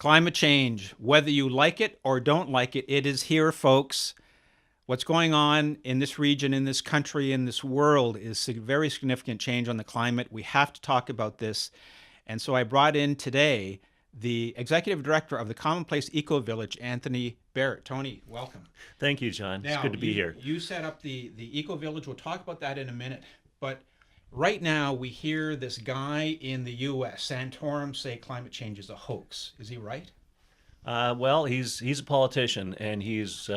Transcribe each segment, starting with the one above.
Climate change, whether you like it or don't like it, it is here, folks. What's going on in this region, in this country, in this world is very significant change on the climate. We have to talk about this. And so I brought in today the Executive Director of the Commonplace Eco-Village, Anthony Barrett. Tony, welcome. Thank you, John. It's good to be here. You set up the Eco-Village. We'll talk about that in a minute. But right now, we hear this guy in the U.S., Santorum, say climate change is a hoax. Is he right? Well, he's a politician, and he's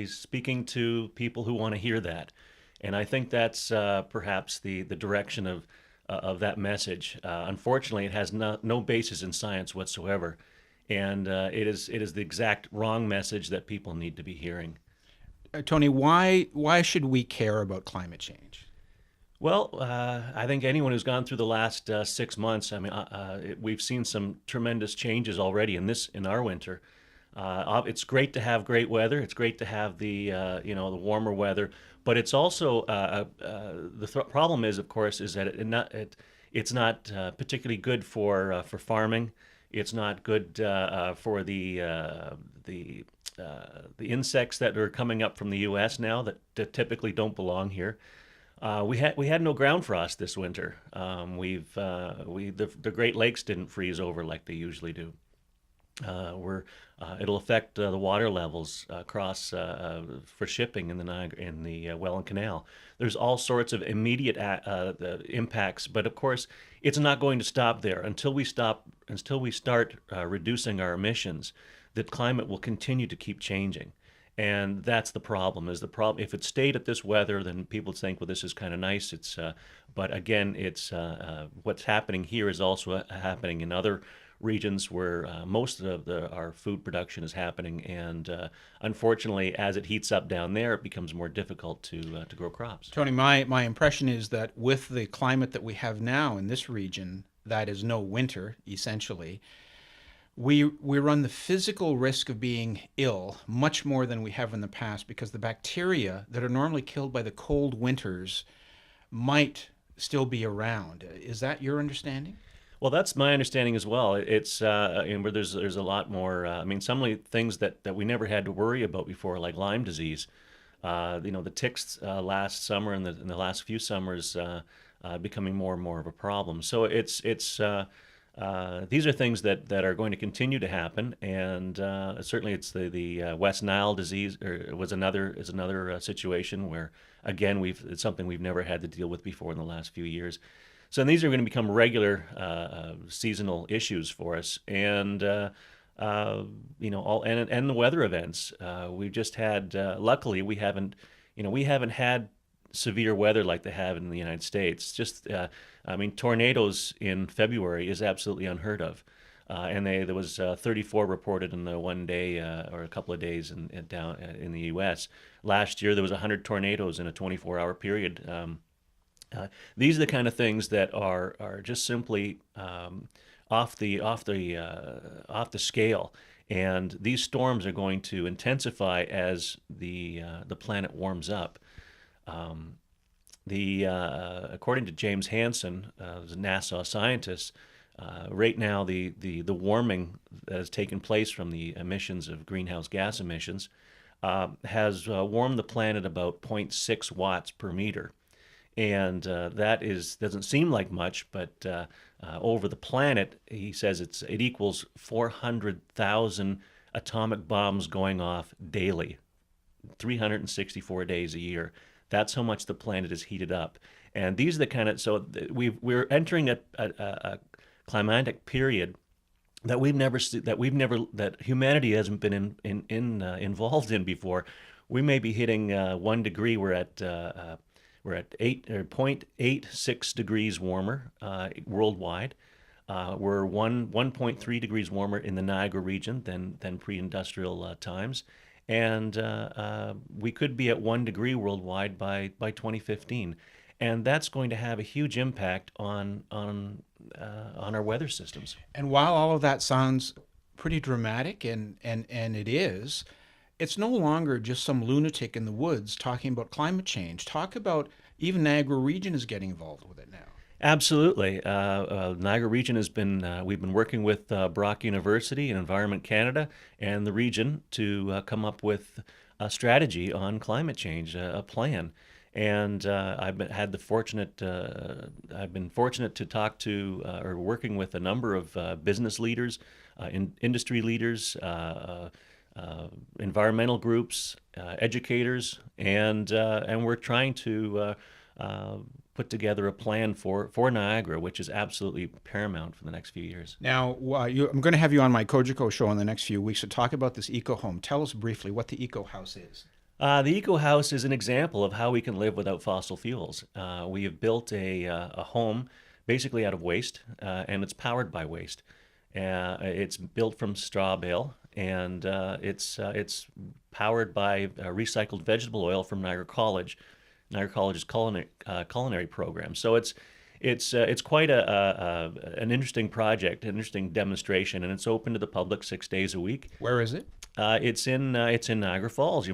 speaking to people who want to hear that, and I think that's perhaps the direction of that message. Unfortunately, it has no basis in science whatsoever, and it is the exact wrong message that people need to be hearing. Tony, why should we care about climate change? Well, I think anyone who's gone through the last 6 months, I mean, we've seen some tremendous changes already in our winter. It's great to have great weather. It's great to have the the warmer weather, but it's also the problem is, of course, is that it's not particularly good for farming. It's not good for the insects that are coming up from the U.S. now that typically don't belong here. We had no ground frost this winter. The Great Lakes didn't freeze over like they usually do. It'll affect the water levels across for shipping in the Welland Canal. There's all sorts of immediate impacts, but of course, it's not going to stop there until we start reducing our emissions. The climate will continue to keep changing. And that's the problem. If it stayed at this weather, then people would think, well, this is kind of nice. But again, it's what's happening here is also happening in other regions where most of our food production is happening. And unfortunately, as it heats up down there, it becomes more difficult to grow crops. Tony, my impression is that with the climate that we have now in this region, that is no winter, essentially, we run the physical risk of being ill much more than we have in the past because the bacteria that are normally killed by the cold winters might still be around. Is that your understanding? Well, that's my understanding as well. It's where there's a lot more. I mean, some of the things that we never had to worry about before, like Lyme disease. The ticks last summer and the last few summers becoming more and more of a problem. So these are things that are going to continue to happen, and certainly it's the West Nile disease is another situation where again it's something we've never had to deal with before in the last few years. So these are going to become regular seasonal issues for us, and the weather events we've just had. Luckily, we haven't had severe weather like they have in the United States. Tornadoes in February is absolutely unheard of. And there was 34 reported in the one day or a couple of days down in the U.S. Last year, there was 100 tornadoes in a 24-hour period. These are the kind of things that are just simply off the scale. And these storms are going to intensify as the planet warms up. According to James Hansen, who's a NASA scientist, right now the warming that has taken place from the emissions of greenhouse gas emissions has warmed the planet about zero 0.6 watts per meter, and that doesn't seem like much, but over the planet, he says it equals 400,000 atomic bombs going off daily, 364 days a year. That's how much the planet is heated up, and these are the kind of we're entering a climatic period that humanity hasn't been involved in before. We may be hitting 1 degree. We're at 0.86 degrees warmer worldwide. We're 1.3 degrees warmer in the Niagara region than pre-industrial times. And we could be at 1 degree worldwide by 2015, and that's going to have a huge impact on our weather systems. And while all of that sounds pretty dramatic, and it is, it's no longer just some lunatic in the woods talking about climate change. Talk about even Niagara region is getting involved with it now. Absolutely. Niagara region has been, we've been working with Brock University and Environment Canada and the region to come up with a strategy on climate change, a plan. And I've been fortunate to talk to or working with a number of business leaders, industry leaders, environmental groups, educators, and we're trying to put together a plan for Niagara, which is absolutely paramount for the next few years. Now, I'm going to have you on my Kojiko show in the next few weeks to talk about this eco home. Tell us briefly what the eco house is. The Eco House is an example of how we can live without fossil fuels. We have built a home basically out of waste, and it's powered by waste. It's built from straw bale, and it's powered by recycled vegetable oil from Niagara College. Niagara College's culinary program. So it's quite an interesting project, an interesting demonstration, and it's open to the public 6 days a week. Where is it? It's in Niagara Falls.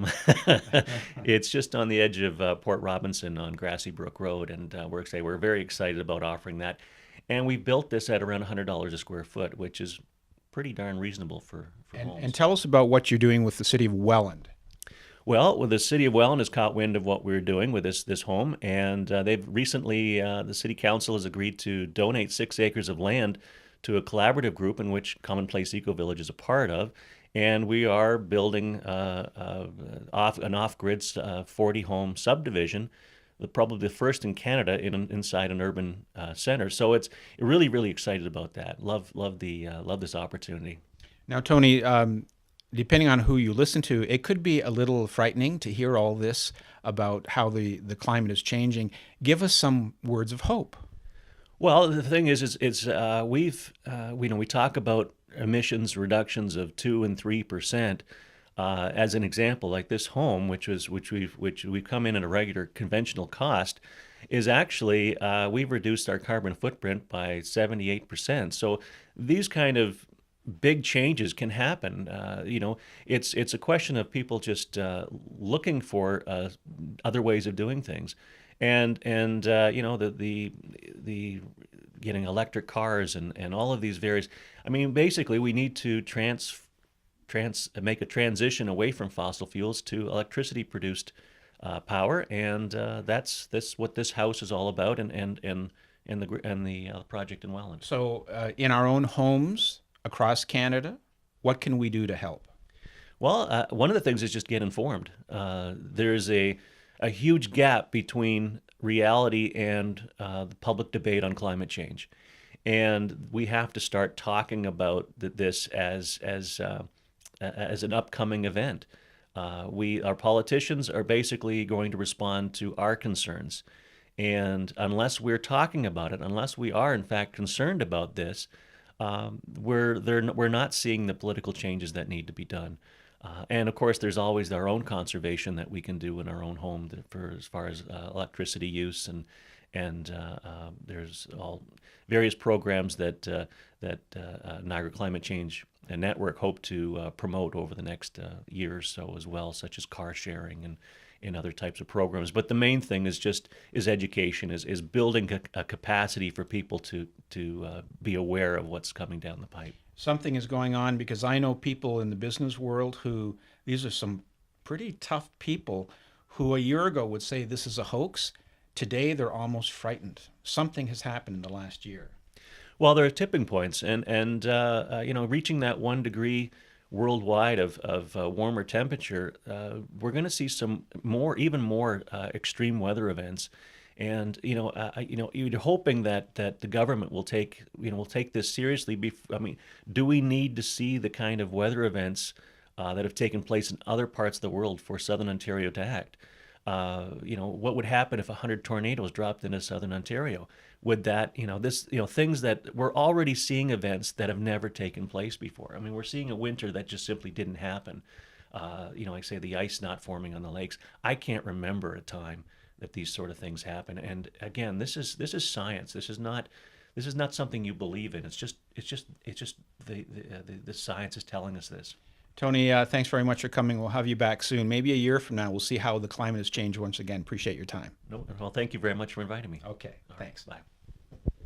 It's just on the edge of Port Robinson on Grassy Brook Road, and we're very excited about offering that. And we built this at around $100 a square foot, which is pretty darn reasonable for homes. And tell us about what you're doing with the city of Welland. Well, the city of Welland has caught wind of what we're doing with this home, and they've recently, the city council has agreed to donate 6 acres of land to a collaborative group in which Commonplace Eco-Village is a part of, and we are building an off-grid 40-home subdivision, probably the first in Canada inside an urban center. So it's really, really excited about that. Love this opportunity. Now, Tony, depending on who you listen to, it could be a little frightening to hear all this about how the climate is changing. Give us some words of hope. Well, the thing is we talk about emissions reductions of 2 and 3%. As an example, like this home, which we've come in at a regular conventional cost, is actually we've reduced our carbon footprint by 78%. So these kind of big changes can happen. It's a question of people just looking for other ways of doing things, and the getting electric cars and all of these various. I mean, basically, we need to make a transition away from fossil fuels to electricity produced power, and that's what this house is all about, and the project in Welland. So, in our own homes across Canada, what can we do to help? Well, one of the things is just get informed. There's a huge gap between reality and the public debate on climate change, and we have to start talking about this as an upcoming event. Our politicians are basically going to respond to our concerns, and unless we're talking about it, unless we are in fact concerned about this, we're not seeing the political changes that need to be done. And of course, there's always our own conservation that we can do in our own home for as far as electricity use, and there's all various programs that Niagara Climate Change Network hope to promote over the next year or so as well, such as car sharing and other types of programs. But the main thing is education, is building a capacity for people to be aware of what's coming down the pipe. Something is going on, because I know people in the business world who, these are some pretty tough people who a year ago would say this is a hoax. Today they're almost frightened. Something has happened in the last year. Well, there are tipping points, and reaching that 1 degree worldwide of warmer temperature, we're going to see even more extreme weather events, and you're hoping that the government will take this seriously. Do we need to see the kind of weather events that have taken place in other parts of the world for Southern Ontario to act? What would happen if 100 tornadoes dropped into Southern Ontario? Would that, things that we're already seeing, events that have never taken place before. I mean, we're seeing a winter that just simply didn't happen. Like say the ice not forming on the lakes. I can't remember a time that these sort of things happen. And again, this is science. This is not something you believe in. It's just the science is telling us this. Tony, thanks very much for coming. We'll have you back soon. Maybe a year from now, we'll see how the climate has changed once again. Appreciate your time. No, well, thank you very much for inviting me. Okay, thanks. Bye.